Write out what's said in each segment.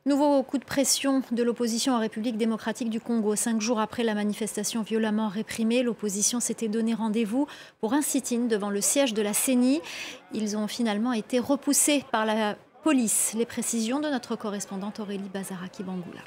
Nouveau coup de pression de l'opposition en République démocratique du Congo. 5 jours après la manifestation violemment réprimée, l'opposition s'était donné rendez-vous pour un sit-in devant le siège de la CENI. Ils ont finalement été repoussés par la police. Les précisions de notre correspondante Aurélie Bazaraki-Bangoula.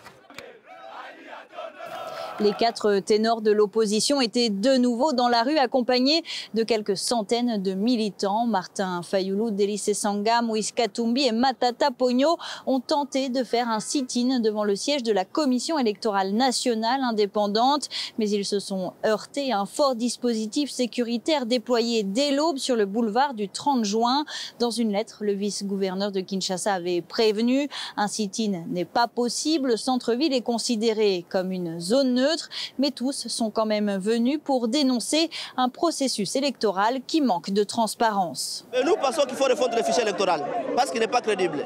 Les 4 ténors de l'opposition étaient de nouveau dans la rue, accompagnés de quelques centaines de militants. Martin Fayulu, Délice Sanga, Moïse Katumbi et Matata Pogno ont tenté de faire un sit-in devant le siège de la Commission électorale nationale indépendante. Mais ils se sont heurtés à un fort dispositif sécuritaire déployé dès l'aube sur le boulevard du 30 juin. Dans une lettre, le vice-gouverneur de Kinshasa avait prévenu: un sit-in n'est pas possible, le centre-ville est considéré comme une zone neutre. Mais tous sont quand même venus pour dénoncer un processus électoral qui manque de transparence. Nous pensons qu'il faut refondre le fichier électoral parce qu'il n'est pas crédible.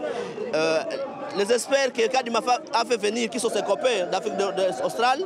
Les experts que Kadima a fait venir, qui sont ses copains d'Afrique australe,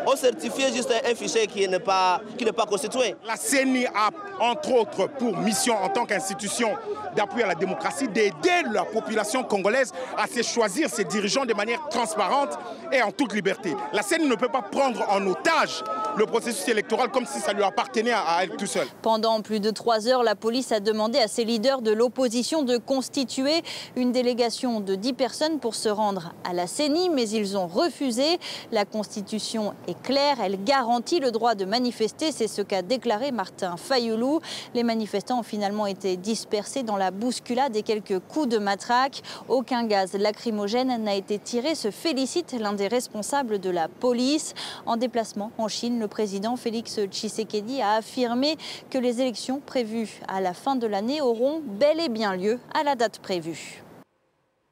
ont certifié juste un fichier qui n'est pas constitué. La CENI a, entre autres, pour mission en tant qu'institution d'appui à la démocratie, d'aider la population congolaise à se choisir ses dirigeants de manière transparente et en toute liberté. La CENI ne peut pas prendre en otage le processus électoral comme si ça lui appartenait à elle tout seul. Pendant plus de 3 heures, la police a demandé à ses leaders de l'opposition de constituer une délégation de 10 personnes pour se rendre à la CENI, mais ils ont refusé. La Constitution est claire, elle garantit le droit de manifester, c'est ce qu'a déclaré Martin Fayulu. Les manifestants ont finalement été dispersés dans la bousculade et quelques coups de matraque. Aucun gaz lacrymogène n'a été tiré, se félicite l'un des responsables de la police. En déplacement en Chine, le président Félix Tshisekedi a affirmé que les élections prévues à la fin de l'année auront bel et bien lieu à la date prévue.